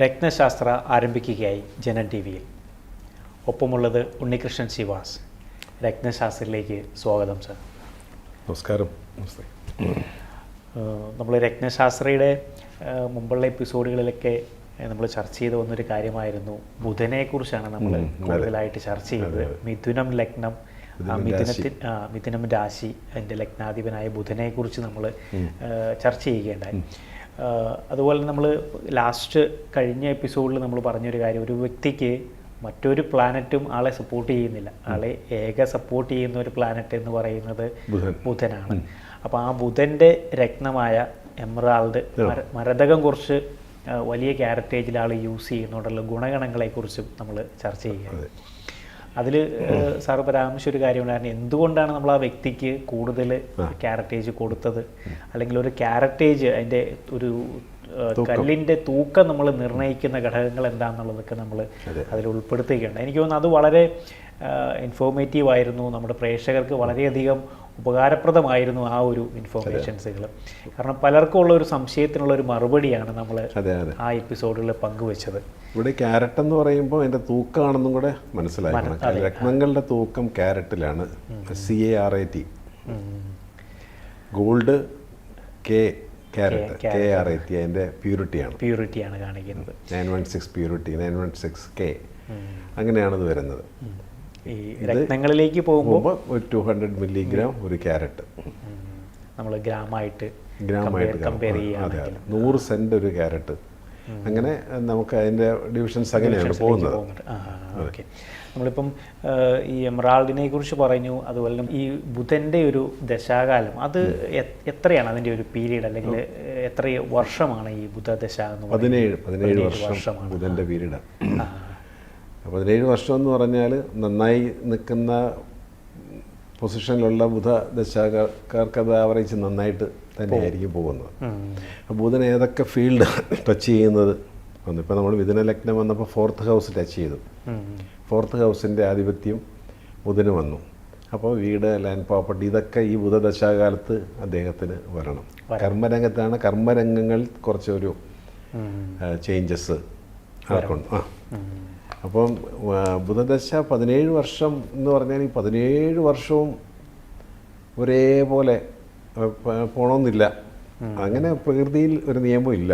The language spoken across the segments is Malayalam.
രത്നശാസ്ത്ര ആരംഭിക്കുകയായി ജനൻ ടി വിയിൽ. ഒപ്പമുള്ളത് ഉണ്ണികൃഷ്ണൻ ശിവാസ്. രത്നശാസ്ത്രയിലേക്ക് സ്വാഗതം സർ. നമസ്കാരം. നമസ്തേ. നമ്മൾ രത്നശാസ്ത്രയുടെ മുമ്പുള്ള എപ്പിസോഡുകളിലൊക്കെ നമ്മൾ ചർച്ച ചെയ്ത് വന്നൊരു കാര്യമായിരുന്നു ബുധനെക്കുറിച്ചാണ് നമ്മൾ കൂടുതലായിട്ട് ചർച്ച ചെയ്തത്. മിഥുനം ലഗ്നം, മിഥുനം രാശി, അതിൻ്റെ ലഗ്നാധിപനായ ബുധനെക്കുറിച്ച് നമ്മൾ ചർച്ച ചെയ്യുകയുണ്ടായി. അതുപോലെ നമ്മൾ ലാസ്റ്റ് കഴിഞ്ഞ എപ്പിസോഡിൽ നമ്മൾ പറഞ്ഞൊരു കാര്യം, ഒരു വ്യക്തിക്ക് മറ്റൊരു പ്ലാനറ്റും ആളെ സപ്പോർട്ട് ചെയ്യുന്നില്ല. ആളെ ഏക സപ്പോർട്ട് ചെയ്യുന്ന ഒരു പ്ലാനറ്റ് എന്ന് പറയുന്നത് ബുധനാണ്. അപ്പോൾ ആ ബുധൻ്റെ രത്നമായ എമറാൾഡ് മരതകം കുറിച്ച് വലിയ ക്യാരക്ടേജിൽ ആൾ യൂസ് ചെയ്യുന്നതുകൊണ്ടുള്ള ഗുണഗണങ്ങളെക്കുറിച്ചും നമ്മൾ ചർച്ച ചെയ്യുകയാണ്. അതിൽ സാറ് പരാമർശിച്ച ഒരു കാര്യമുണ്ടായിരുന്നു, എന്തുകൊണ്ടാണ് നമ്മൾ ആ വ്യക്തിക്ക് കൂടുതൽ ക്യാരക്ടേജ് കൊടുത്തത്, അല്ലെങ്കിൽ ഒരു ക്യാരക്ടേജ് അതിൻ്റെ ഒരു കല്ലിൻ്റെ തൂക്കം നമ്മൾ നിർണ്ണയിക്കുന്ന ഘടകങ്ങൾ എന്താണെന്നുള്ളതൊക്കെ നമ്മൾ അതിൽ ഉൾപ്പെടുത്തുകയുണ്ട്. എനിക്ക് തോന്നുന്നു അത് വളരെ ഇൻഫോർമേറ്റീവ് ആയിരുന്നു, നമ്മുടെ പ്രേക്ഷകർക്ക് വളരെയധികം ഉപകാരപ്രദമായിരുന്നു ആ ഒരു ഇൻഫോർമേഷൻസുകൾ. കാരണം പലർക്കും ഉള്ള ഒരു സംശയത്തിനുള്ള ഒരു മറുപടിയാണ് നമ്മൾ ആ എപ്പിസോഡിൽ പങ്കുവെച്ചത്. ഇവിടെ ക്യാരറ്റ് എന്ന് പറയുമ്പോൾ അതിൻ്റെ തൂക്കമാണെന്നും കൂടെ മനസ്സിലാക്കണം. രത്നങ്ങളുടെ തൂക്കം ക്യാരറ്റിലാണ്. CARAT, ഗോൾഡ് ക്യാരറ്റ് KRAT അതിൻ്റെ പ്യൂരിറ്റിയാണ് കാണിക്കുന്നത്. 916 പ്യൂരിറ്റി, 916K, അങ്ങനെയാണത് വരുന്നത്. ഈ രത്നങ്ങളിലേക്ക് പോകുമ്പോൾ ഒരു 200 മില്ലിഗ്രാം ഒരു ക്യാരറ്റ് നമ്മൾ ഗ്രാമായിട്ട് കമ്പയർ ചെയ്യുകയാണെങ്കിൽ 100 സെൻറ്റ് ഒരു ക്യാരറ്റ്. അങ്ങനെ നമുക്ക് അതിൻ്റെ ഡിവിഷൻസ് അങ്ങനെയാണ് പോകുന്നത്. ഓക്കെ. നമ്മളിപ്പം ഈ എമറാൾഡിനെ കുറിച്ച് പറഞ്ഞു, അതുപോലെ ഈ ബുധൻ്റെ ഒരു ദശാകാലം അത് എത്രയാണ് അതിൻ്റെ ഒരു പീരീഡ്, അല്ലെങ്കിൽ എത്ര വർഷമാണ് ഈ ബുധദശ എന്ന് പറയുന്നത്? 17 വർഷമാണ് ബുധൻ്റെ പീരീഡ്. 17 വർഷം എന്ന് പറഞ്ഞാൽ നന്നായി നിൽക്കുന്ന പൊസിഷനിലുള്ള ബുധദശാക്കാർക്ക് അത് ആവറേജ് നന്നായിട്ട് തന്നെയായിരിക്കും പോകുന്നത്. അപ്പോൾ ബുധൻ ഏതൊക്കെ ഫീൽഡ് ടച്ച് ചെയ്യുന്നത് വന്നു. ഇപ്പോൾ നമ്മൾ മിഥുന ലഗ്നം വന്നപ്പോൾ 4th ഹൗസ് ടച്ച് ചെയ്തു. 4th ഹൗസിൻ്റെ ആധിപത്യം ബുധന് വന്നു. അപ്പോൾ വീട്, ലാൻഡ് പ്രോപ്പർട്ടി, ഇതൊക്കെ ഈ ബുധദശാകാലത്ത് അദ്ദേഹത്തിന് വരണം. കർമ്മരംഗത്താണ്. കർമ്മരംഗങ്ങൾ കുറച്ചൊരു ചേഞ്ചസ് ആർക്കുണ്ട്. അപ്പം ബുധദശ 17 വർഷം എന്ന് പറഞ്ഞാൽ ഈ 17 വർഷവും ഒരേപോലെ പോകണമെന്നില്ല. അങ്ങനെ പ്രകൃതിയിൽ ഒരു നിയമം ഇല്ല.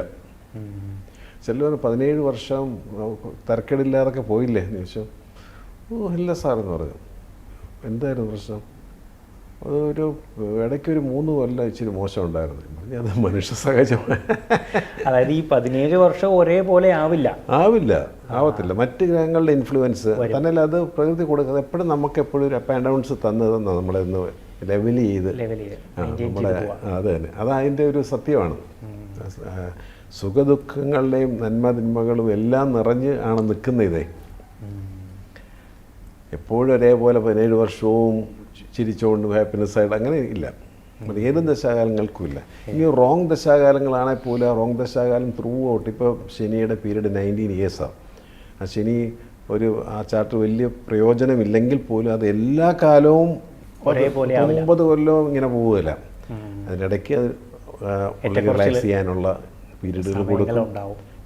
ചിലർ 17 വർഷം തരക്കേടില്ലാതൊക്കെ പോയില്ലേ എന്ന് ചോദിച്ചു. ഇല്ല സാറെന്ന് പറഞ്ഞു. എന്തായിരുന്നു പ്രശ്നം? അതൊരു ഇടയ്ക്കൊരു 3 കൊല്ലം ഇച്ചിരി മോശം ഉണ്ടായിരുന്നു. അത് മനുഷ്യ സഹജമാണ്. അതായത് ഈ 17 വർഷം ഒരേപോലെ ആവത്തില്ല. മറ്റ് ഗ്രഹങ്ങളുടെ ഇൻഫ്ലുവൻസ് തന്നെയല്ല, അത് പ്രകൃതി കൊടുക്കുന്നത്. എപ്പോഴും നമുക്കെപ്പോഴും ഒരു അപ്പ് ആൻഡ് ഡൗൺസ് തന്നതെന്ന് നമ്മളെന്ന് ലെവൽ ചെയ്ത് നമ്മളെ അത് തന്നെ, അതതിൻ്റെ ഒരു സത്യമാണ്. സുഖദുഃഖങ്ങളുടെയും നന്മതിന്മകളും എല്ലാം നിറഞ്ഞ് ആണ് നിൽക്കുന്ന ഇതേ. എപ്പോഴും ഒരേപോലെ 17 വർഷവും ചിരിച്ചുകൊണ്ട് ഹാപ്പിനെസ്സായിട്ട് അങ്ങനെ ഇല്ല. ഏത് ദശാകാലങ്ങൾക്കും ഇല്ല. ഈ റോങ് ദശാകാലങ്ങളാണെങ്കിൽ പോലും ആ റോങ് ദശാകാലം ത്രൂ ഔട്ട്, ഇപ്പോൾ ശനിയുടെ പീരീഡ് 19 ഇയേഴ്സാണ്. ആ ശനി ആ ചാർട്ട് വലിയ പ്രയോജനമില്ലെങ്കിൽ പോലും അത് എല്ലാ കാലവും 9 കൊല്ലവും ഇങ്ങനെ പോവുകയില്ല. അതിനിടയ്ക്ക് റിലാക്സ് ചെയ്യാനുള്ള പീരീഡുകൾ കൊടുക്കും,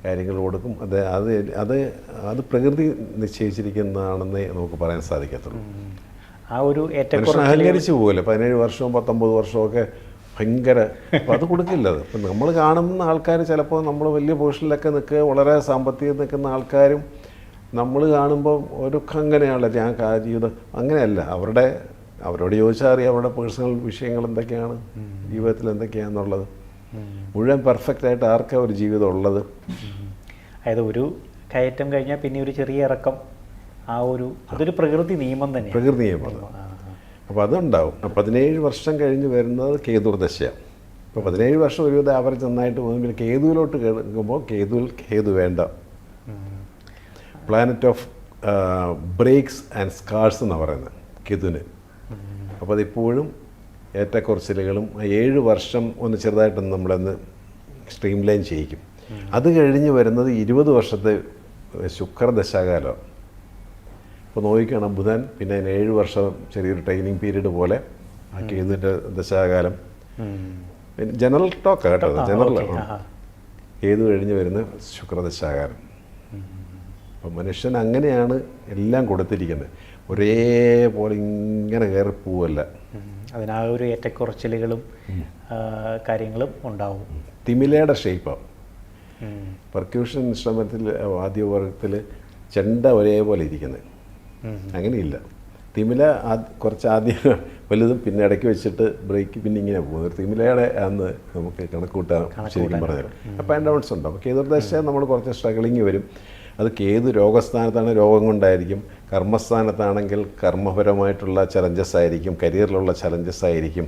കാര്യങ്ങൾ കൊടുക്കും. അത് പ്രകൃതി നിശ്ചയിച്ചിരിക്കുന്നതാണെന്നേ നമുക്ക് പറയാൻ സാധിക്കത്തുള്ളൂ. ആ ഒരു അഹങ്കരിച്ചു പോകില്ല. 17 വർഷവും 19 വർഷമൊക്കെ ഭയങ്കര, അപ്പോൾ അത് കൊടുക്കില്ല. അത് ഇപ്പം നമ്മൾ കാണുന്ന ആൾക്കാർ ചിലപ്പോൾ നമ്മൾ വലിയ പൊസിഷനിലൊക്കെ നിൽക്കുക, വളരെ സാമ്പത്തികം നിൽക്കുന്ന ആൾക്കാരും നമ്മൾ കാണുമ്പോൾ ഒരു അങ്ങനെയാണല്ലോ ഞാൻ ജീവിതം. അങ്ങനെയല്ല. അവരോട് ചോദിച്ചാൽ അറിയാം അവരുടെ പേഴ്സണൽ വിഷയങ്ങൾ എന്തൊക്കെയാണ്, ജീവിതത്തിൽ എന്തൊക്കെയാണെന്നുള്ളത്. മുഴുവൻ പെർഫെക്റ്റായിട്ട് ആർക്കാണ് ഒരു ജീവിതം ഉള്ളത്? അതായത് ഒരു കയറ്റം കഴിഞ്ഞാൽ പിന്നെ ഒരു ചെറിയ ഇറക്കം, അതൊരു പ്രകൃതി നിയമം തന്നെ. പ്രകൃതി നിയമം. അപ്പോൾ അതുണ്ടാവും. 17 വർഷം കഴിഞ്ഞ് വരുന്നത് കേതുർദശയാണ്. ഇപ്പോൾ 17 വർഷം ഒരുവിധ ആവറേജ് നന്നായിട്ട് പോകും. പിന്നെ കേതുവിലോട്ട് കേൾക്കുമ്പോൾ കേതു വേണ്ട. Planet of breaks and scars എന്നാണ് പറയുന്നത് കേതുവിന്. അപ്പോൾ അതിപ്പോഴും ഏറ്റക്കുറച്ചിലുകളും 7 വർഷം ഒന്ന് ചെറുതായിട്ടൊന്ന് നമ്മളൊന്ന് സ്ട്രീം ലൈൻ ചെയ്യിക്കും. അത് കഴിഞ്ഞ് വരുന്നത് 20 വർഷത്തെ ശുക്രദശാകാലമാണ്. ഇപ്പോൾ നോക്കിക്കണം ബുധൻ, പിന്നെ 7 വർഷം ചെറിയൊരു ട്രെയിനിങ് പീരീഡ് പോലെ ആ കേതുവിൻ്റെ ദശാകാലം. ജനറൽ ടോക്കാണ് കേട്ടോ, ജനറൽ. കേതു കഴിഞ്ഞ് വരുന്ന ശുക്രദശാകാലം. അപ്പം മനുഷ്യൻ അങ്ങനെയാണ് എല്ലാം കൊടുത്തിരിക്കുന്നത്, ഒരേപോലെ ഇങ്ങനെ കയറി പോവല്ല. അതിനാ ഒരു ഏറ്റക്കുറച്ചിലുകളും കാര്യങ്ങളും ഉണ്ടാവും. തിമിലയുടെ ഷേപ്പാണ്. പെർക്യൂഷൻ ഇൻസ്ട്രുമെൻറ്റിൽ വാദ്യോപകരണത്തിൽ ചെണ്ട ഒരേപോലെ ഇരിക്കുന്നത് അങ്ങനെയില്ല. തിമില കുറച്ച് ആദ്യം വലുതും പിന്നെ ഇടയ്ക്ക് വെച്ചിട്ട് ബ്രേക്ക് പിന്നെ ഇങ്ങനെ പോകുന്നത്. തിമിലയുടെ അന്ന് നമുക്ക് കണക്കൂട്ടാൻ ശരിക്കും പറഞ്ഞാൽ അപ്പം ആൻഡ് ഡൗൺസ് ഉണ്ടാവും. അപ്പോൾ കേതുദശ നമ്മൾ കുറച്ച് സ്ട്രഗിളിങ് വരും. അത് കേതു രോഗസ്ഥാനത്താണ്, രോഗം കൊണ്ടായിരിക്കും. കർമ്മസ്ഥാനത്താണെങ്കിൽ കർമ്മപരമായിട്ടുള്ള ചലഞ്ചസ് ആയിരിക്കും, കരിയറിലുള്ള ചലഞ്ചസ് ആയിരിക്കും.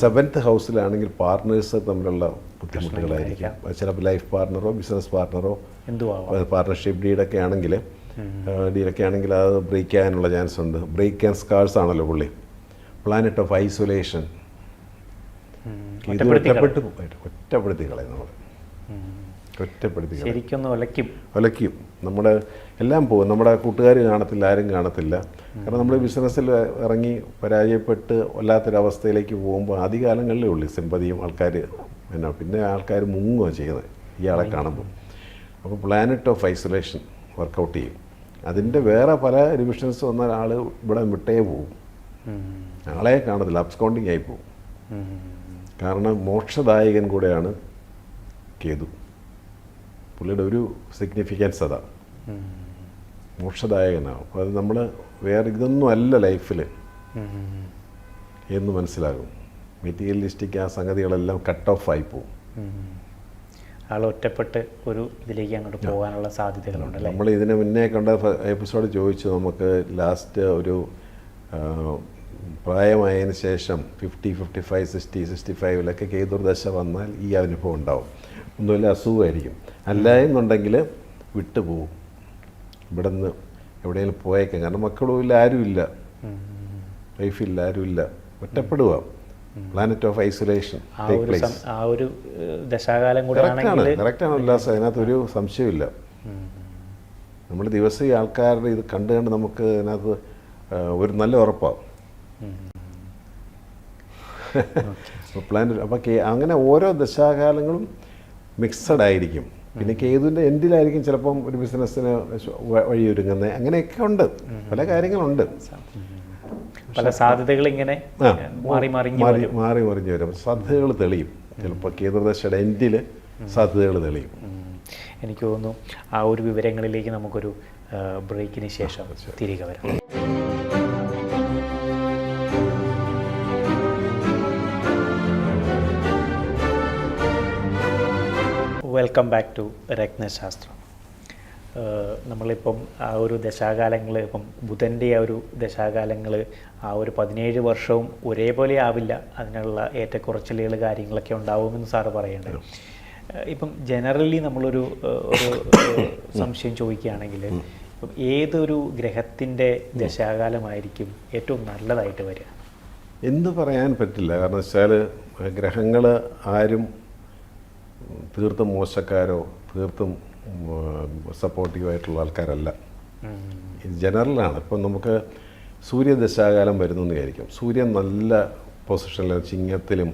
7th ഹൗസിലാണെങ്കിൽ പാർട്ട്നേഴ്സ് തമ്മിലുള്ള ബുദ്ധിമുട്ടുകളായിരിക്കും. ചിലപ്പോൾ ലൈഫ് പാർട്ട്ണറോ ബിസിനസ് പാർട്ട്ണറോ പാർട്ട്ണർഷിപ്പ് ഡീലൊക്കെ ആണെങ്കിൽ അത് ബ്രേക്ക് ചെയ്യാനുള്ള ചാൻസ് ഉണ്ട്. ബ്രേക്ക് ആൻഡ് സ്കാർസ് ആണല്ലോ പുള്ളി. Planet of isolation. ഇത് ഒറ്റപ്പെടുത്തി കളയും നമ്മൾ, ഒറ്റപ്പെടുത്തി ഒലയ്ക്കും. നമ്മുടെ എല്ലാം പോകും. നമ്മുടെ കൂട്ടുകാർ കാണത്തില്ല, ആരും കാണത്തില്ല. കാരണം നമ്മൾ ബിസിനസ്സിൽ ഇറങ്ങി പരാജയപ്പെട്ട് വല്ലാത്തൊരവസ്ഥയിലേക്ക് പോകുമ്പോൾ ആദ്യകാലങ്ങളിലേ ഉള്ളൂ സിമ്പതിയും ആൾക്കാർ പിന്നെ ആൾക്കാർ മുങ്ങുകയോ ചെയ്യുന്നത് ഇയാളെ കാണുമ്പോൾ. അപ്പോൾ പ്ലാനറ്റ് ഓഫ് ഐസൊലേഷൻ വർക്കൗട്ട് ചെയ്യും. അതിൻ്റെ വേറെ പല റിവിഷൻസ് വന്നാൽ ആൾ ഇവിടെ വിട്ടേ പോവും, ആളെ കാണത്തില്ല, അബ്സ്കൗണ്ടിങ് ആയി പോവും. കാരണം മോക്ഷദായകൻ കൂടെയാണ് കേതു. പുള്ളിയുടെ ഒരു സിഗ്നിഫിക്കൻസ് അതാണ്, മോക്ഷദായകനാവും. അപ്പോൾ അത് നമ്മൾ വേറെ ഇതൊന്നും അല്ല ലൈഫിൽ എന്ന് മനസ്സിലാകും. മെറ്റീരിയലിസ്റ്റിക് ആ സംഗതികളെല്ലാം കട്ട് ഓഫ് ആയി പോവും. ആൾ ഒറ്റപ്പെട്ട് ഒരു ഇതിലേക്ക് അങ്ങോട്ട് പോകാനുള്ള സാധ്യതകളുണ്ട്. നമ്മൾ ഇതിന് മുന്നേ കണ്ട എപ്പിസോഡ് ചോദിച്ചു, നമുക്ക് ലാസ്റ്റ് ഒരു പ്രായമായതിന് ശേഷം 50, 55, 60, 65 കേതുർദശ വന്നാൽ ഈ അനുഭവം ഉണ്ടാവും. ഒന്നുമില്ല, അസുഖമായിരിക്കും. അല്ല എന്നുണ്ടെങ്കിൽ വിട്ടുപോകും, ഇവിടെ നിന്ന് എവിടെയെങ്കിലും പോയേക്കാം. കാരണം മക്കളും ഇല്ല, ആരുമില്ല, വൈഫില്ല, ആരുമില്ല, ഒറ്റപ്പെടുക. പ്ലാനറ്റ് ഓഫ് ഐസൊലേഷൻ ആ ഒരു ദശാകാലം കൂടെ കറക്റ്റാണ് ഉല്ലാസം. അതിനകത്തൊരു സംശയമില്ല. നമ്മൾ ദിവസം ഈ ആൾക്കാരുടെ ഇത് കണ്ട് നമുക്ക് അതിനകത്ത് ഒരു നല്ല ഉറപ്പാണ്. പ്ലാനറ്റ് അപ്പം അങ്ങനെ ഓരോ ദശാകാലങ്ങളും മിക്സഡ് ആയിരിക്കും. പിന്നെ കേതുവിൻ്റെ എൻഡിലായിരിക്കും ചിലപ്പം ഒരു ബിസിനസ്സിന് വഴിയൊരുങ്ങുന്നത്. അങ്ങനെയൊക്കെ ഉണ്ട്, പല കാര്യങ്ങളുണ്ട്. പല സാധ്യതകൾ ഇങ്ങനെ മാറി മറിഞ്ഞു വരും. സാധ്യതകൾ തെളിയും. ചിലപ്പോൾ കേതുദശയുടെ എൻഡിൽ സാധ്യതകൾ തെളിയും. എനിക്ക് തോന്നുന്നു ആ ഒരു വിവരങ്ങളിലേക്ക് നമുക്കൊരു ബ്രേക്കിന് ശേഷം തിരികെ വരാം. വെൽക്കം ബാക്ക് ടു രത്നശാസ്ത്രം. നമ്മളിപ്പം ആ ഒരു ദശാകാലങ്ങൾ, ഇപ്പം ബുധൻ്റെ ആ ഒരു ദശാകാലങ്ങൾ ആ ഒരു 17 വർഷവും ഒരേപോലെ ആവില്ല. അതിനുള്ള ഏറ്റക്കുറച്ചിലുകൾ കാര്യങ്ങളൊക്കെ ഉണ്ടാവുമെന്ന് സാറ് പറയുന്നത്. ഇപ്പം ജനറലി നമ്മളൊരു സംശയം ചോദിക്കുകയാണെങ്കിൽ ഇപ്പം ഏതൊരു ഗ്രഹത്തിൻ്റെ ദശാകാലമായിരിക്കും ഏറ്റവും നല്ലതായിട്ട് വരിക? എന്ത് പറയാൻ പറ്റില്ല. കാരണം വെച്ചാൽ ഗ്രഹങ്ങൾ ആരും തീർത്തും മോശക്കാരോ തീർത്തും സപ്പോർട്ടീവായിട്ടുള്ള ആൾക്കാരല്ല. ഇത് ജനറലാണ്. ഇപ്പം നമുക്ക് സൂര്യദശാകാലം വരുന്നു എന്ന് വിചാരിക്കും. സൂര്യൻ നല്ല പൊസിഷനിൽ ചിങ്ങത്തിലും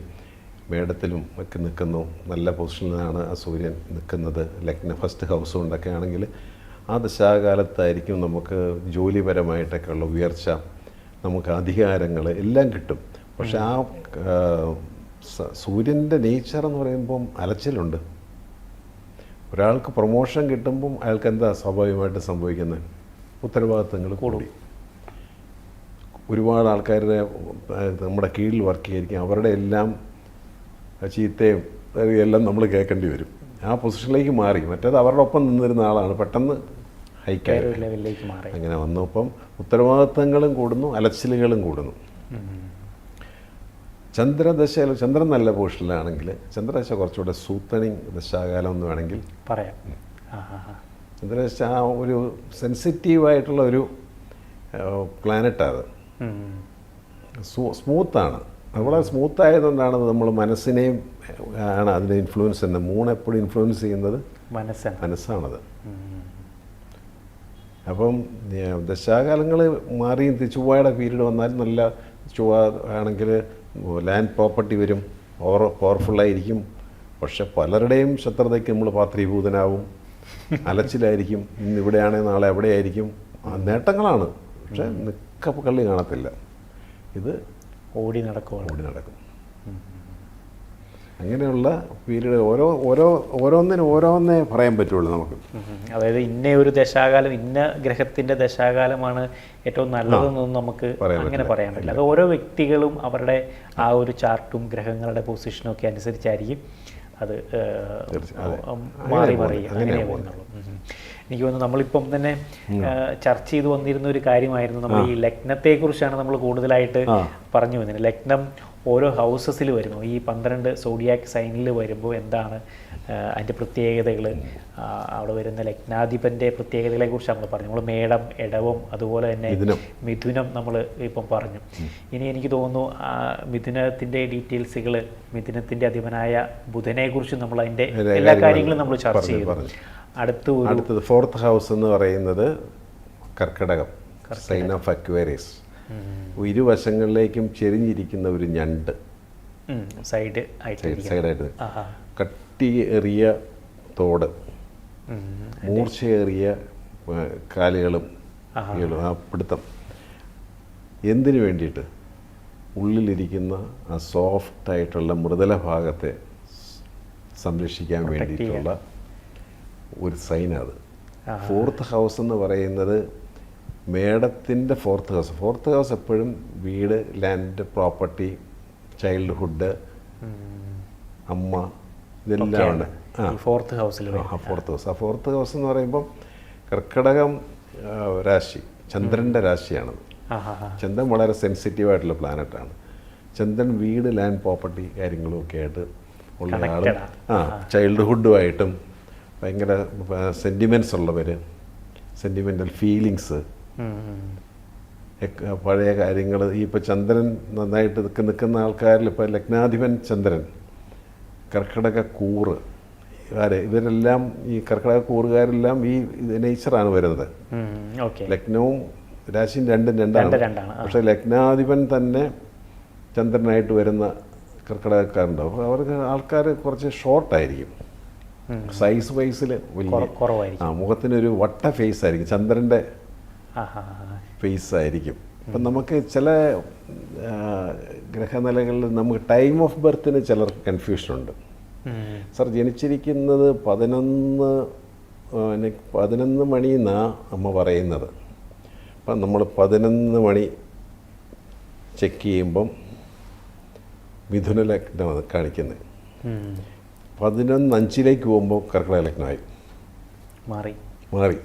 മേടത്തിലും ഒക്കെ നിൽക്കുന്നു. നല്ല പൊസിഷനിലാണ് ആ സൂര്യൻ നിൽക്കുന്നത്. ലഗ്ന ഫസ്റ്റ് ഹൗസ് കൊണ്ടൊക്കെ ആണെങ്കിൽ ആ ദശാകാലത്തായിരിക്കും നമുക്ക് ജോലിപരമായിട്ടൊക്കെ ഉള്ള ഉയർച്ച, നമുക്ക് അധികാരങ്ങൾ എല്ലാം കിട്ടും. പക്ഷെ ആ സൂര്യൻ്റെ നേച്ചർ എന്ന് പറയുമ്പം അലച്ചിലുണ്ട്. ഒരാൾക്ക് പ്രൊമോഷൻ കിട്ടുമ്പം അയാൾക്ക് എന്താ സ്വാഭാവികമായിട്ട് സംഭവിക്കുന്നത്? ഉത്തരവാദിത്തങ്ങൾ കൂടി. ഒരുപാട് ആൾക്കാരുടെ നമ്മുടെ കീഴിൽ വർക്ക് ചെയ്യായിരിക്കും. അവരുടെ എല്ലാം ചീത്തയും എല്ലാം നമ്മൾ കേൾക്കേണ്ടി വരും. ആ പൊസിഷനിലേക്ക് മാറി. മറ്റേത് അവരുടെ ഒപ്പം നിന്നിരുന്ന ആളാണ്, പെട്ടെന്ന് ഹൈക്കായി ലെവലിലേക്ക് മാറി. അങ്ങനെ വന്നു. അപ്പം ഉത്തരവാദിത്തങ്ങളും കൂടുന്നു, അലച്ചിലുകളും കൂടുന്നു. ചന്ദ്രദശയിൽ ചന്ദ്രൻ നല്ല പൊസിഷനിലാണെങ്കിൽ ചന്ദ്രദശ കുറച്ചുകൂടെ സൂത്തണിങ് ദശാകാലം എന്ന് വേണമെങ്കിൽ പറയാം. ചന്ദ്രദശ ആ ഒരു സെൻസിറ്റീവായിട്ടുള്ള ഒരു പ്ലാനറ്റാണ്. സ്മൂത്താണ്. വളരെ സ്മൂത്തായതുകൊണ്ടാണ് നമ്മൾ മനസ്സിനെയും ആണ് അതിൻ്റെ ഇൻഫ്ലുവൻസ് ചെയ്യുന്നത്. മൂണെപ്പോഴും ഇൻഫ്ലുവൻസ് ചെയ്യുന്നത് മനസ്സാണത്. അപ്പം ദശാകാലങ്ങൾ മാറിയും ചൊവ്വയുടെ പീരീഡ് വന്നാൽ നല്ല ചൊവ്വ ആണെങ്കിൽ ലാൻഡ് പ്രോപ്പർട്ടി വരും, പവർഫുള്ളായിരിക്കും, പക്ഷെ പലരുടെയും ശത്രുതയ്ക്ക് നമ്മൾ പാത്രീഭൂതനാവും, അലച്ചിലായിരിക്കും, ഇന്നിവിടെയാണെങ്കിൽ നാളെ എവിടെയായിരിക്കും. നേട്ടങ്ങളാണ്, പക്ഷെ കള്ളി കാണത്തില്ല. ഇത് ഓടി നടക്കും. അങ്ങനെയുള്ള പീരീഡ് ഓരോന്നേ പറയാൻ പറ്റുള്ളൂ നമുക്ക്. അതായത് ഇന്ന ഒരു ദശാകാലം, ഇന്ന ഗ്രഹത്തിൻ്റെ ദശാകാലമാണ് ഏറ്റവും നല്ലതെന്നൊന്നും നമുക്ക് അങ്ങനെ പറയാൻ പറ്റില്ല. അത് ഓരോ വ്യക്തികളും അവരുടെ ആ ഒരു ചാർട്ടും ഗ്രഹങ്ങളുടെ പൊസിഷനും ഒക്കെ അനുസരിച്ചായിരിക്കും അത് മാറി അങ്ങനെ പോകുന്നുള്ളൂ. എനിക്ക് തോന്നുന്നു നമ്മളിപ്പം തന്നെ ചർച്ച ചെയ്ത് വന്നിരുന്ന ഒരു കാര്യമായിരുന്നു, നമ്മൾ ഈ ലഗ്നത്തെക്കുറിച്ചാണ് നമ്മൾ കൂടുതലായിട്ട് പറഞ്ഞു വന്നിരുന്നത്. ലഗ്നം ഓരോ ഹൗസസിൽ വരുമ്പോൾ, ഈ 12 സോഡിയാക് സൈനിൽ വരുമ്പോൾ എന്താണ് അതിൻ്റെ പ്രത്യേകതകൾ, അവിടെ വരുന്ന ലഗ്നാധിപൻ്റെ പ്രത്യേകതകളെ കുറിച്ച് നമ്മൾ പറഞ്ഞു. നമ്മൾ മേടം, ഇടവം, അതുപോലെ തന്നെ മിഥുനം നമ്മൾ ഇപ്പം പറഞ്ഞു. ഇനി എനിക്ക് തോന്നുന്നു മിഥുനത്തിൻ്റെ ഡീറ്റെയിൽസുകൾ, മിഥുനത്തിൻ്റെ അധിപനായ ബുധനെക്കുറിച്ച് നമ്മൾ അതിൻ്റെ എല്ലാ കാര്യങ്ങളും നമ്മൾ ചർച്ച ചെയ്തു. അടുത്തത് 4th ഹൗസ് എന്ന് പറയുന്നത് കർക്കിടകം, സൈൻ ഓഫ് അക്വേറിയസ്. ഇരുവശങ്ങളിലേക്കും ചെരിഞ്ഞിരിക്കുന്ന ഒരു ഞണ്ട്, സൈഡായിട്ട് കട്ടിയേറിയ തോട്, മൂർച്ചയേറിയ കാലുകളും ആ പിടുത്തം. എന്തിനു വേണ്ടിയിട്ട്? ഉള്ളിലിരിക്കുന്ന ആ സോഫ്റ്റായിട്ടുള്ള മൃദുല ഭാഗത്തെ സംരക്ഷിക്കാൻ വേണ്ടിയിട്ടുള്ള ഒരു സൈനാണ്. 4th ഹൗസ് എന്ന് പറയുന്നത് മേടത്തിൻ്റെ 4th ഹൗസ്. 4th ഹൗസ് എപ്പോഴും വീട്, ലാൻഡ്, പ്രോപ്പർട്ടി, ചൈൽഡ്ഹുഡ്, അമ്മ, ഇതെല്ലാം ഉണ്ട്. 4th ഹൗസിൽ 4th ഹൗസ്. ആ 4th ഹൗസ് എന്ന് പറയുമ്പം കർക്കിടകം രാശി ചന്ദ്രൻ്റെ രാശിയാണത്. ചന്ദ്രൻ വളരെ സെൻസിറ്റീവായിട്ടുള്ള പ്ലാനറ്റാണ്. ചന്ദ്രൻ വീട്, ലാൻഡ്, പ്രോപ്പർട്ടി കാര്യങ്ങളും ഒക്കെ ആയിട്ട് ഉള്ള ആളും ചൈൽഡ്ഹുഡുമായിട്ടും ഭയങ്കര സെൻറ്റിമെൻറ്റ്സ് ഉള്ളവർ, സെൻറ്റിമെൻ്റൽ ഫീലിങ്സ്, പഴയ കാര്യങ്ങൾ. ഈ ഇപ്പോൾ ചന്ദ്രൻ നന്നായിട്ട് നിൽക്കുന്ന ആൾക്കാരിൽ ഇപ്പോൾ ലഗ്നാധിപൻ ചന്ദ്രൻ, കർക്കിടക കൂറ് ഇവരെല്ലാം, ഈ കർക്കിടക കൂറുകാരെല്ലാം ഈ നേച്ചറാണ് വരുന്നത്. ലഗ്നവും രാശിയും രണ്ടാണ്. പക്ഷേ ലഗ്നാധിപൻ തന്നെ ചന്ദ്രനായിട്ട് വരുന്ന കർക്കിടകക്കാരുണ്ടാവും. അപ്പോൾ അവർക്ക് ആൾക്കാർ കുറച്ച് ഷോർട്ടായിരിക്കും, സൈസ് വൈസിൽ വലിയ മുഖത്തിനൊരു വട്ട ഫേസ് ആയിരിക്കും, ചന്ദ്രൻ്റെ ഫേസ് ആയിരിക്കും. അപ്പം നമുക്ക് ചില ഗ്രഹനിലകളിൽ നമുക്ക് ടൈം ഓഫ് ബർത്തിന് ചിലർക്ക് കൺഫ്യൂഷനുണ്ട്. സർ ജനിച്ചിരിക്കുന്നത് 11 മണി എന്നാണ് അമ്മ പറയുന്നത്. അപ്പം നമ്മൾ 11 മണി ചെക്ക് ചെയ്യുമ്പം മിഥുന ലഗ്നമാണ് കാണിക്കുന്നത്. 11:05 പോകുമ്പോൾ കർക്കിടക ലഗ്നമായി മാറി.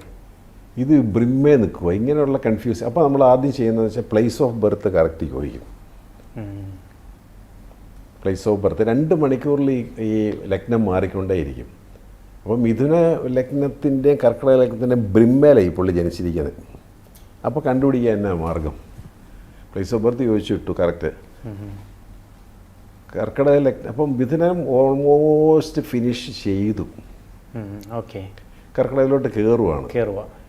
ഇത് ബ്രിമ്മേ നിൽക്കുക, ഇങ്ങനെയുള്ള കൺഫ്യൂസ്. അപ്പോൾ നമ്മൾ ആദ്യം ചെയ്യുന്നതെന്ന് വെച്ചാൽ പ്ലേസ് ഓഫ് ബർത്ത് കറക്റ്റ് ചോദിക്കും. പ്ലേസ് ഓഫ് ബർത്ത് 2 മണിക്കൂറിൽ ഈ ലഗ്നം മാറിക്കൊണ്ടേയിരിക്കും. അപ്പോൾ മിഥുന ലഗ്നത്തിൻ്റെ കർക്കിടക ലഗ്നത്തിൻ്റെ ബ്രിമ്മേലായി പുള്ളി ജനിച്ചിരിക്കുന്നത്. അപ്പോൾ കണ്ടുപിടിക്കുക എന്നാ മാർഗം? പ്ലേസ് ഓഫ് ബർത്ത് ചോദിച്ചു വിട്ടു, കറക്റ്റ്. കർക്കിടക ലഗ്നം, അപ്പം മിഥുനം ഓൾമോസ്റ്റ് ഫിനിഷ് ചെയ്തു. കർക്കിടകയിലോട്ട് കയറുവാണ്.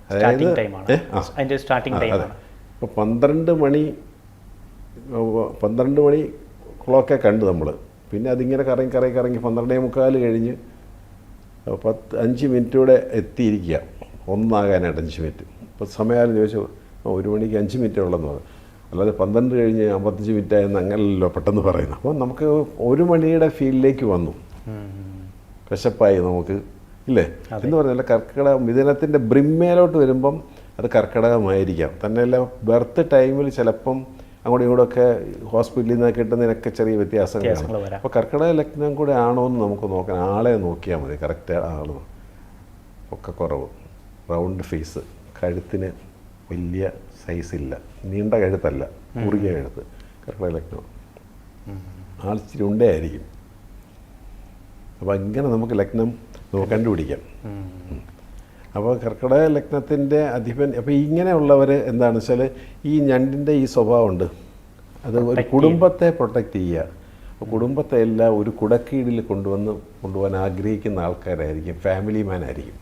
അതായത് ഇപ്പോൾ 12 മണി ക്ലോക്കെ കണ്ടു നമ്മൾ. പിന്നെ അതിങ്ങനെ കറങ്ങി 12:45 കഴിഞ്ഞ് 5 മിനിറ്റൂടെ എത്തിയിരിക്കുക, 1 5 മിനിറ്റ്. ഇപ്പോൾ സമയം ചോദിച്ചു 1 മണിക്ക് 5 മിനിറ്റേ ഉള്ളെന്ന് പറഞ്ഞു. അല്ലാതെ 12 കഴിഞ്ഞ് 55 മിനിറ്റായെന്ന് അങ്ങനല്ലോ പെട്ടെന്ന് പറയുന്നത്. അപ്പോൾ നമുക്ക് 1 മണിയുടെ ഫീൽഡിലേക്ക് വന്നു, വിശപ്പായി നമുക്ക്, ഇല്ലേ? എന്ന് പറഞ്ഞാൽ മിഥുനത്തിൻ്റെ ബ്രിമ്മേലോട്ട് വരുമ്പം അത് കർക്കിടകമായിരിക്കാം. തന്നെയല്ല ബർത്ത് ടൈമിൽ ചിലപ്പം അങ്ങോട്ടും ഇങ്ങോട്ടൊക്കെ ഹോസ്പിറ്റലിൽ നിന്ന് കിട്ടുന്നതിനൊക്കെ ചെറിയ വ്യത്യാസങ്ങളാണ്. അപ്പോൾ കർക്കിടക ലഗ്നം കൂടെ ആണോ എന്ന് നമുക്ക് നോക്കാൻ, ആളെ നോക്കിയാൽ മതി. കറക്റ്റ് ആൾ, ഒക്കെ കുറവ്, റൗണ്ട് ഫേസ്, കഴുത്തിന് വലിയ സൈസില്ല, നീണ്ട കഴുത്തല്ല, കുറുകിയ കഴുത്ത്, കർക്കിടക ലഗ്നം. ആൾച്ചിരി ഉണ്ടേ ആയിരിക്കും. അപ്പോൾ ഇങ്ങനെ നമുക്ക് ലഗ്നം കണ്ടുപിടിക്കാം. അപ്പോൾ കർക്കിടക ലഗ്നത്തിൻ്റെ അധിപൻ. അപ്പോൾ ഇങ്ങനെയുള്ളവർ എന്താണെന്ന് വെച്ചാൽ ഈ ഞണ്ടിൻ്റെ ഈ സ്വഭാവമുണ്ട്, അത് ഒരു കുടുംബത്തെ പ്രൊട്ടക്റ്റ് ചെയ്യുക. അപ്പോൾ കുടുംബത്തെ എല്ലാം ഒരു കുടക്കീഴിൽ കൊണ്ടുപോകാൻ ആഗ്രഹിക്കുന്ന ആൾക്കാരായിരിക്കും, ഫാമിലി മാൻ ആയിരിക്കും.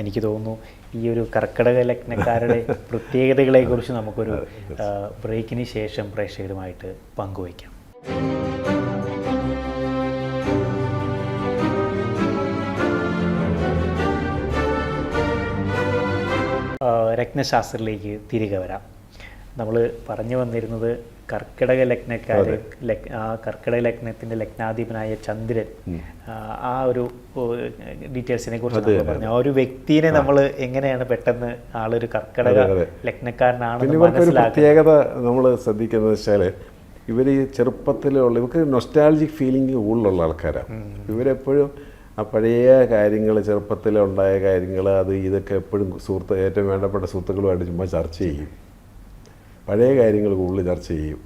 എനിക്ക് തോന്നുന്നു ഈ ഒരു കർക്കിടക ലഗ്നക്കാരുടെ പ്രത്യേകതകളെക്കുറിച്ച് നമുക്കൊരു ബ്രേക്കിന് ശേഷം പ്രേക്ഷകരുമായിട്ട് പങ്കുവയ്ക്കാം. രത്നശാസ്ത്രത്തിലേക്ക് തിരികെ വരാം. നമ്മൾ പറഞ്ഞു വന്നിരുന്നത് കർക്കിടക ലഗ്നക്കാർ, ആ കർക്കിടക ലഗ്നത്തിൻ്റെ ലഗ്നാധിപനായ ചന്ദ്രൻ, ആ ഒരു ഡീറ്റെയിൽസിനെ കുറിച്ച് പറഞ്ഞു. ആ ഒരു വ്യക്തിയെ നമ്മൾ എങ്ങനെയാണ് പെട്ടെന്ന് ആളൊരു കർക്കിടക ലഗ്നക്കാരനാണെന്ന് മനസ്സിലാക്കുക. പ്രത്യേകത നമ്മൾ ശ്രദ്ധിക്കുന്നത് വെച്ചാൽ ഇവർ ഈ ചെറുപ്പത്തിലുള്ള ഇവർക്ക് നൊസ്റ്റാൾജിക് ഫീലിംഗ് കൂടുതലുള്ള ആൾക്കാരാണ്. ഇവരെപ്പോഴും ആ പഴയ കാര്യങ്ങൾ, ചെറുപ്പത്തിലുണ്ടായ കാര്യങ്ങൾ, അത് ഇതൊക്കെ എപ്പോഴും ഏറ്റവും വേണ്ടപ്പെട്ട സുഹൃത്തുക്കളുമായിട്ട് ചുമ്മാ ചർച്ച ചെയ്യും. പഴയ കാര്യങ്ങൾ കൂടുതൽ ചർച്ച ചെയ്യും.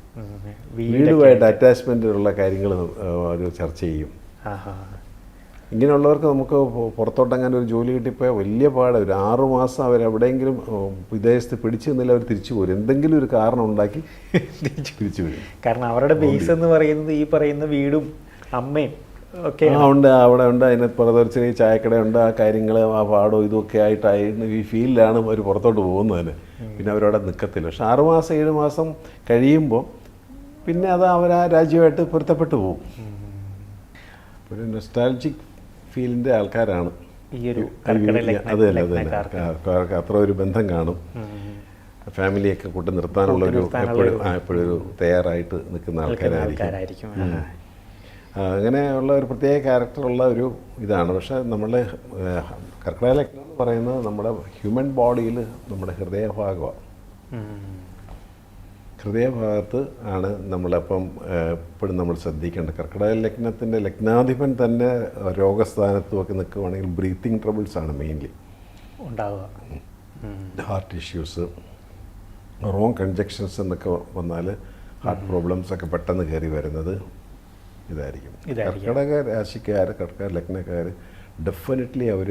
വീടുമായിട്ട് അറ്റാച്ച്മെൻറ്റുള്ള കാര്യങ്ങൾ ഒരു ചർച്ച ചെയ്യും. ഇങ്ങനെയുള്ളവർക്ക് നമുക്ക് പുറത്തോട്ടങ്ങനെ ഒരു ജോലി കിട്ടിപ്പോയാൽ വലിയ പാട്. ഒരു 6 മാസം അവരെവിടെയെങ്കിലും വിദേശത്ത് പിടിച്ചു നിന്നില്ല, അവർ തിരിച്ചു പോരും. എന്തെങ്കിലും ഒരു കാരണം ഉണ്ടാക്കി തിരിച്ചു വരും. കാരണം അവരുടെ ബേസ് എന്ന് പറയുന്നത് ഈ പറയുന്ന വീടും അമ്മയും ഒക്കെ ഉണ്ട്, അവിടെ ഉണ്ട്. അതിന് പുറത്തൊരു ചെറിയ ചായക്കടയുണ്ട്. ആ കാര്യങ്ങൾ, ആ പാടോ ഇതൊക്കെ ആയിട്ടായിരുന്നു ഈ ഫീൽഡിലാണ് അവർ പുറത്തോട്ട് പോകുന്നത്. പിന്നെ അവരവിടെ നിൽക്കത്തില്ല. പക്ഷെ 6 മാസം 7 മാസം കഴിയുമ്പോൾ പിന്നെ അത് അവർ ആ രാജ്യമായിട്ട് പൊരുത്തപ്പെട്ടു പോകും. ഒരു നൊസ്റ്റാൾജിക് ഫീലിൻ്റെ ആൾക്കാരാണ് ഈ ഒരു. അത് തന്നെ അത്ര ഒരു ബന്ധം കാണും. ഫാമിലിയൊക്കെ കൂട്ടി നിർത്താനുള്ള ഒരു എപ്പോഴും ഒരു തയ്യാറായിട്ട് നിൽക്കുന്ന ആൾക്കാരായിരിക്കും. അങ്ങനെയുള്ള ഒരു പ്രത്യേക ക്യാരക്ടറുള്ള ഒരു ഇതാണ്. പക്ഷേ നമ്മളുടെ കർക്കിടക ലഗ്നം എന്ന് പറയുന്നത് നമ്മുടെ ഹ്യൂമൻ ബോഡിയിൽ നമ്മുടെ ഹൃദയഭാഗമാണ്. ഹൃദയഭാഗത്ത് ആണ് നമ്മളപ്പം എപ്പോഴും നമ്മൾ ശ്രദ്ധിക്കേണ്ടത്. കർക്കിടക ലഗ്നത്തിൻ്റെ ലഗ്നാധിപൻ തന്നെ രോഗസ്ഥാനത്തും ഒക്കെ നിൽക്കുകയാണെങ്കിൽ ബ്രീത്തിങ് ട്രബിൾസാണ് മെയിൻലി ഉണ്ടാവുക. ഹാർട്ട് ഇഷ്യൂസ്, റോങ് കൺജക്ഷൻസ് എന്നൊക്കെ വന്നാൽ ഹാർട്ട് പ്രോബ്ലംസ് ഒക്കെ പെട്ടെന്ന് കയറി വരുന്നത് ഇതായിരിക്കും. കർക്കിടക രാശിക്കാർ, കർക്കിടക ലഗ്നക്കാർ ഡെഫിനറ്റ്ലി അവർ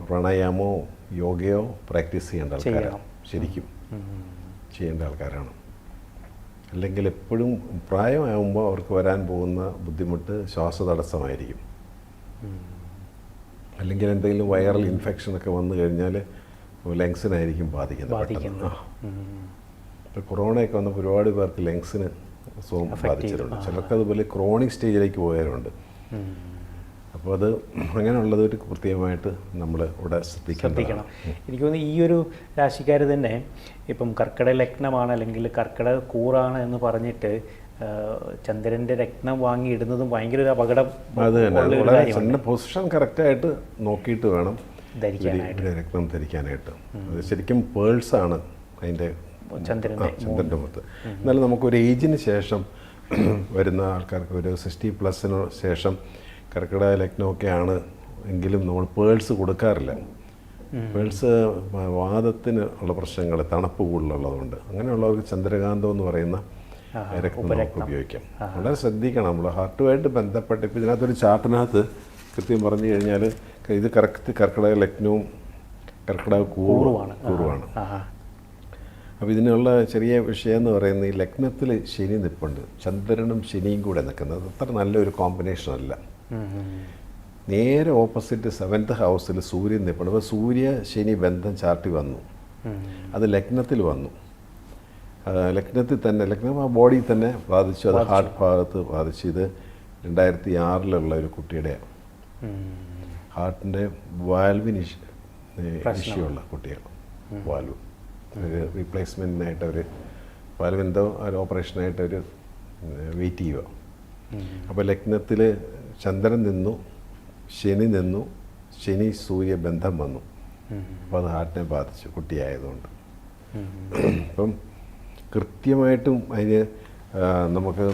പ്രാണായാമോ യോഗയോ പ്രാക്ടീസ് ചെയ്യേണ്ട ആൾക്കാരാണ്. ശരിക്കും ചെയ്യേണ്ട ആൾക്കാരാണ്. അല്ലെങ്കിൽ എപ്പോഴും പ്രായമാകുമ്പോൾ അവർക്ക് വരാൻ പോകുന്ന ബുദ്ധിമുട്ട് ശ്വാസതടസ്സമായിരിക്കും. അല്ലെങ്കിൽ എന്തെങ്കിലും വൈറൽ ഇൻഫെക്ഷനൊക്കെ വന്നു കഴിഞ്ഞാൽ ലങ്സിനായിരിക്കും ബാധിക്കുന്നത്. ഇപ്പോൾ കൊറോണയൊക്കെ വന്നപ്പോൾ ഒരുപാട് പേർക്ക് ലങ്സിന് അസുഖം ബാധിച്ചിട്ടുണ്ട്. ചിലർക്ക് അതുപോലെ ക്രോണിക് സ്റ്റേജിലേക്ക് പോയവരുണ്ട്. അപ്പോൾ അത് അങ്ങനെയുള്ളത് ഒരു കൃത്യമായിട്ട് നമ്മൾ ഇവിടെ ശ്രദ്ധിക്കണം. എനിക്ക് തോന്നുന്നു ഈ ഒരു രാശിക്കാർ തന്നെ ഇപ്പം കർക്കിടക ലഗ്നമാണ് അല്ലെങ്കിൽ കർക്കിടക കൂറാണ് എന്ന് പറഞ്ഞിട്ട് ചന്ദ്രൻ്റെ രത്നം വാങ്ങി ഇടുന്നതും ഭയങ്കര ഒരു അപകടം. അത് തന്നെ വളരെ പൊസിഷൻ കറക്റ്റായിട്ട് നോക്കിയിട്ട് വേണം രത്നം ധരിക്കാനായിട്ട്. അത് ശരിക്കും പേൾസാണ് അതിൻ്റെ ചന്ദ്രൻ്റെ മുഖത്ത്. എന്നാലും നമുക്കൊരു ഏജിന് ശേഷം വരുന്ന ആൾക്കാർക്ക് ഒരു 60+ ശേഷം കർക്കിടക ലഗ്നമൊക്കെയാണ് എങ്കിലും നമ്മൾ പേൾസ് കൊടുക്കാറില്ല. പേൾസ് വാദത്തിന് ഉള്ള പ്രശ്നങ്ങൾ, തണുപ്പ് കൂടുതലുള്ളതുകൊണ്ട് അങ്ങനെയുള്ളവർക്ക് ചന്ദ്രകാന്തം എന്ന് പറയുന്ന രക്തം നമുക്ക് ഉപയോഗിക്കാം. വളരെ ശ്രദ്ധിക്കണം. നമ്മൾ ഹാർട്ടുമായിട്ട് ബന്ധപ്പെട്ട് ഇപ്പോൾ ഇതിനകത്തൊരു ചാർട്ടിനകത്ത് കൃത്യം പറഞ്ഞു കഴിഞ്ഞാൽ ഇത് കർക്കിടക ലഗ്നവും കർക്കിടക കൂറുമാണ്. അപ്പോൾ ഇതിനുള്ള ചെറിയ വിഷയം എന്ന് പറയുന്നത് ഈ ലഗ്നത്തിൽ ശനി നിൽപ്പുണ്ട്. ചന്ദ്രനും ശനിയും കൂടെ നിൽക്കുന്നത് അത്ര നല്ലൊരു കോമ്പിനേഷൻ അല്ല. നേരെ ഓപ്പോസിറ്റ് 7th ഹൗസിൽ സൂര്യൻ നിൽപ്പുണ്ട്. അപ്പോൾ സൂര്യ ശനി ബന്ധം ചാർട്ടി വന്നു. അത് ലഗ്നത്തിൽ വന്നു. ലഗ്നത്തിൽ തന്നെ ലഗ്നം ആ ബോഡിയിൽ തന്നെ ബാധിച്ചു. അത് ഹാർട്ട് ഭാഗത്ത് ബാധിച്ചു. ഇത് 2006 ഒരു കുട്ടിയുടെ ഹാർട്ടിൻ്റെ വാൽവിന് ഇഷ്യൂ ഉള്ള കുട്ടികൾ. വാൽവ് ഒരു റീപ്ലേസ്മെൻറ്റിനായിട്ട് അവർ വാൽവെന്തോ ഒരു ഓപ്പറേഷനായിട്ട് അവർ വെയിറ്റ് ചെയ്യുക. അപ്പോൾ ലഗ്നത്തിൽ ചന്ദ്രൻ നിന്നു, ശനി നിന്നു, ശനി സൂര്യ ബന്ധം വന്നു. അപ്പോൾ അത് ഹാർട്ടിനെ ബാധിച്ചു കുട്ടിയായതുകൊണ്ട്. അപ്പം കൃത്യമായിട്ടും അതിന് നമുക്ക്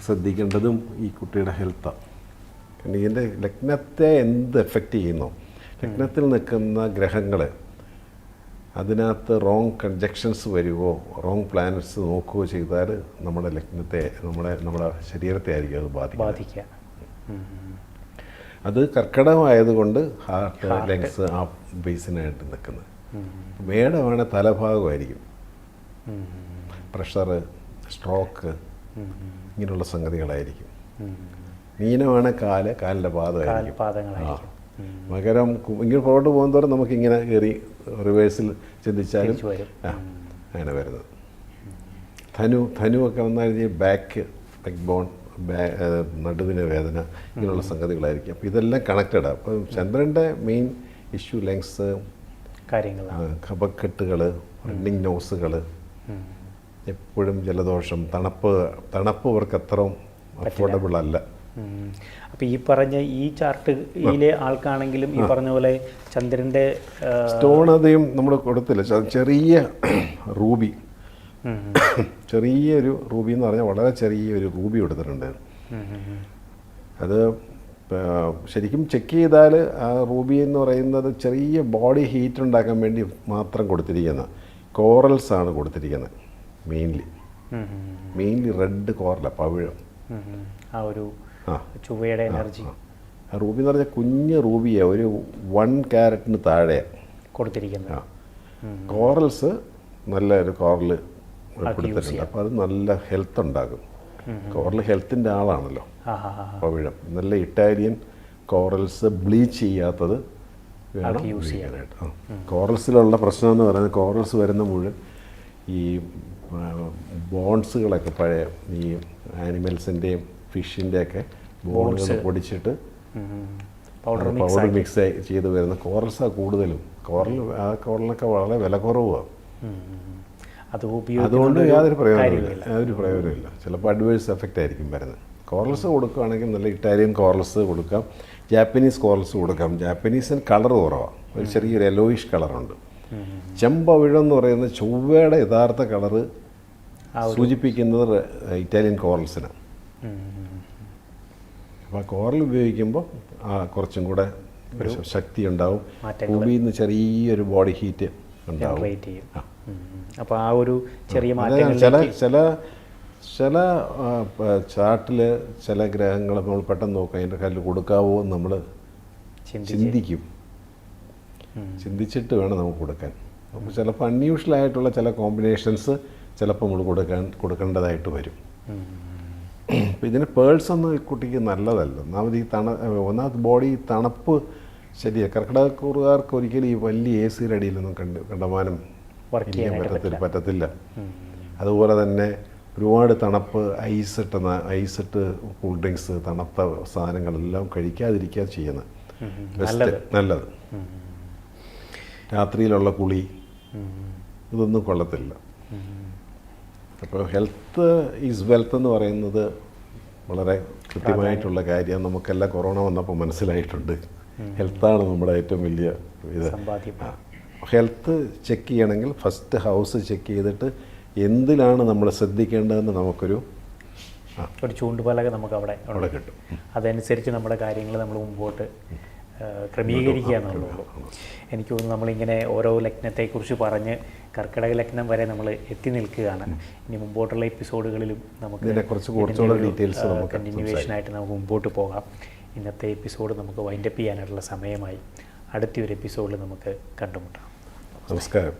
ശ്രദ്ധിക്കേണ്ടതും ഈ കുട്ടിയുടെ ഹെൽത്താണ്. കാരണം ഇതിൻ്റെ ലഗ്നത്തെ എന്ത് എഫക്റ്റ് ചെയ്യുന്നോ, ലഗ്നത്തിൽ നിൽക്കുന്ന ഗ്രഹങ്ങൾ അതിനകത്ത് റോങ് കൺജക്ഷൻസ് വരുവോ റോങ് പ്ലാനറ്റ്സ് നോക്കുകയോ ചെയ്താൽ നമ്മുടെ ലഗ്നത്തെ നമ്മുടെ ശരീരത്തെ ആയിരിക്കും അത് ബാധിക്കുക. അത് കർക്കിടകമായതുകൊണ്ട് ഹാർട്ട് ലങ്സ് ആ ബേസിനായിട്ട് നിൽക്കുന്നത്. മേടമാണ് തലഭാഗമായിരിക്കും. പ്രഷറ്, സ്ട്രോക്ക് ഇങ്ങനെയുള്ള സംഗതികളായിരിക്കും. മീനമാണ് കാലിൻ്റെ പാദമായിരിക്കും. മകരം ഇങ്ങനെ പുറകോട്ട് പോകുന്നതോടെ നമുക്കിങ്ങനെ കയറി റിവേഴ്സിൽ ചിന്തിച്ചാലും അങ്ങനെ വരുന്നത്. ധനുവൊക്കെ വന്നു കഴിഞ്ഞാൽ ബാക്ക് ബോൺ, നടുവിന് വേദന ഇങ്ങനെയുള്ള സംഗതികളായിരിക്കും. അപ്പോൾ ഇതെല്ലാം കണക്റ്റഡാണ്. അപ്പോൾ ചന്ദ്രൻ്റെ മെയിൻ ഇഷ്യൂ ലങ്സ്, കാര്യങ്ങളാണ്. കഫക്കെട്ടുകൾ, റണ്ണിങ് നോസുകൾ, എപ്പോഴും ജലദോഷം, തണുപ്പ് അവർക്ക് അത്ര അഫോർഡബിൾ അല്ല. അപ്പോൾ ഈ പറഞ്ഞ ഈ ചാർട്ടിലെ ആൾക്കാണെങ്കിലും ഈ പറഞ്ഞ പോലെ ചന്ദ്രൻ്റെ സ്റ്റോൺ അധികം നമ്മൾ കൊടുത്തില്ല. ചെറിയ റൂബി, ചെറിയൊരു റൂബി എന്ന് പറഞ്ഞാൽ വളരെ ചെറിയൊരു റൂബി കൊടുത്തിട്ടുണ്ട്. അത് ശരിക്കും ചെക്ക് ചെയ്താൽ ആ റൂബി എന്ന് പറയുന്നത് ചെറിയ ബോഡി ഹീറ്റ് ഉണ്ടാക്കാൻ വേണ്ടി മാത്രം കൊടുത്തിരിക്കുന്ന കോറൽസ് ആണ് കൊടുത്തിരിക്കുന്നത്. മെയിൻലി റെഡ് കോറല, പവിഴം, ആ ഒരു ചുവയുടെ എനർജി. റൂബി എന്ന് പറഞ്ഞാൽ കുഞ്ഞ് റൂബിയാണ്, ഒരു 1 കാരറ്റിന് താഴെയാണ് കൊടുത്തിരിക്കുന്നത്. കോറൽസ് നല്ലൊരു കോറൽ കൊടുത്തിട്ടുണ്ട്. അപ്പോൾ അത് നല്ല ഹെൽത്ത് ഉണ്ടാകും. കോറൽ ഹെൽത്തിൻ്റെ ആളാണല്ലോ പവിഴം. നല്ല ഇറ്റാലിയൻ കോറൽസ്, ബ്ലീച്ച് ചെയ്യാത്തത് വേണം യൂസ് ചെയ്യാനായിട്ട്. കോറൽസിലുള്ള പ്രശ്നം എന്ന് പറയുന്നത് കോറൽസ് വരുന്ന മുഴുവൻ ഈ ബോൺസുകളൊക്കെ പഴയ ഈ ആനിമൽസിൻ്റെയും ഫിഷിൻ്റെയൊക്കെ ബോണുകൾ പൊടിച്ചിട്ട് പൗഡർ മിക്സ് ചെയ്ത് വരുന്ന കോറൽസാണ് കൂടുതലും. കോറലിനൊക്കെ വളരെ വില കുറവാണ്. അതുകൊണ്ട് യാതൊരു പ്രയോജനമില്ല. ചിലപ്പോൾ അഡ്വേഴ്സ് എഫക്റ്റ് ആയിരിക്കും വരുന്നത്. കോറൽസ് കൊടുക്കുകയാണെങ്കിൽ നല്ല ഇറ്റാലിയൻ കോറൽസ് കൊടുക്കാം, ജാപ്പനീസ് കോറൽസ് കൊടുക്കാം. ജാപ്പനീസിന് കളർ കുറവാണ്, ഒരു ചെറിയൊരു യെല്ലോയിഷ് കളറുണ്ട്. ചെമ്പവിഴം എന്ന് പറയുന്നത് ചൊവ്വയുടെ യഥാർത്ഥ കളറ് സൂചിപ്പിക്കുന്നത് ഇറ്റാലിയൻ കോറൽസിനാണ്. അപ്പോൾ കോറൽ ഉപയോഗിക്കുമ്പോൾ കുറച്ചും കൂടെ ശക്തി ഉണ്ടാവും. ഭൂമിയിൽ നിന്ന് ചെറിയൊരു ബോഡി ഹീറ്റ് ഉണ്ടാവും. അപ്പോൾ ആ ഒരു ചെറിയ ചില ചാർട്ടിൽ ചില ഗ്രഹങ്ങൾ നമ്മൾ പെട്ടെന്ന് നോക്കാം, അതിൻ്റെ കല്ല് കൊടുക്കാവോ എന്ന് നമ്മൾ ചിന്തിച്ചിട്ട് വേണം നമുക്ക് കൊടുക്കാൻ. അപ്പോൾ ചിലപ്പോൾ അൺയൂഷ്വൽ ആയിട്ടുള്ള ചില കോമ്പിനേഷൻസ് ചിലപ്പോൾ നമ്മൾ കൊടുക്കേണ്ടതായിട്ട് വരും. അപ്പോൾ ഇതിന് പേൾസ് ഒന്നും കുട്ടിക്ക് നല്ലതല്ല. ഒന്നാമത് ബോഡി തണുപ്പ് ശരിയാണ്. കർക്കിടകക്കൂറുകാർക്ക് ഒരിക്കലും ഈ വലിയ AC അടിയിലൊന്നും കണ്ടമാനം പറ്റത്തില്ല. അതുപോലെ തന്നെ ഒരുപാട് തണുപ്പ്, ഐസിട്ട് കൂൾ ഡ്രിങ്ക്സ്, തണുത്ത സാധനങ്ങളെല്ലാം കഴിക്കാതിരിക്കുക ചെയ്യുന്നത് നല്ലത്. രാത്രിയിലുള്ള കുളി ഇതൊന്നും കൊള്ളത്തില്ല. അപ്പോൾ ഹെൽത്ത് ഈസ് വെൽത്ത് എന്ന് പറയുന്നത് വളരെ കൃത്യമായിട്ടുള്ള കാര്യം നമുക്കെല്ലാം കൊറോണ വന്നപ്പോൾ മനസ്സിലായിട്ടുണ്ട്. ഹെൽത്താണ് നമ്മുടെ ഏറ്റവും വലിയ ഇത്. ഹെൽത്ത് ചെക്ക് ചെയ്യണമെങ്കിൽ ഫസ്റ്റ് ഹൗസ് ചെക്ക് ചെയ്തിട്ട് എന്തിലാണ് നമ്മൾ ശ്രദ്ധിക്കേണ്ടതെന്ന് നമുക്കൊരു ചൂണ്ടുപലക നമുക്ക് അവിടെ കിട്ടും. അതനുസരിച്ച് നമ്മുടെ കാര്യങ്ങൾ നമ്മൾ മുമ്പോട്ട് ക്രമീകരിക്കുക എന്നുള്ളൂ. എനിക്ക് തോന്നുന്നു നമ്മളിങ്ങനെ ഓരോ ലഗ്നത്തെക്കുറിച്ച് പറഞ്ഞ് കർക്കിടക ലഗ്നം വരെ നമ്മൾ എത്തി നിൽക്കുകയാണ്. ഇനി മുമ്പോട്ടുള്ള എപ്പിസോഡുകളിലും നമുക്ക് കണ്ടിന്യൂവേഷനായിട്ട് നമുക്ക് മുമ്പോട്ട് പോകാം. ഇന്നത്തെ എപ്പിസോഡ് നമുക്ക് വൈൻഡപ്പ് ചെയ്യാനായിട്ടുള്ള സമയമായി. അടുത്തൊരു എപ്പിസോഡിൽ നമുക്ക് കണ്ടുമുട്ടാം. നമസ്കാരം.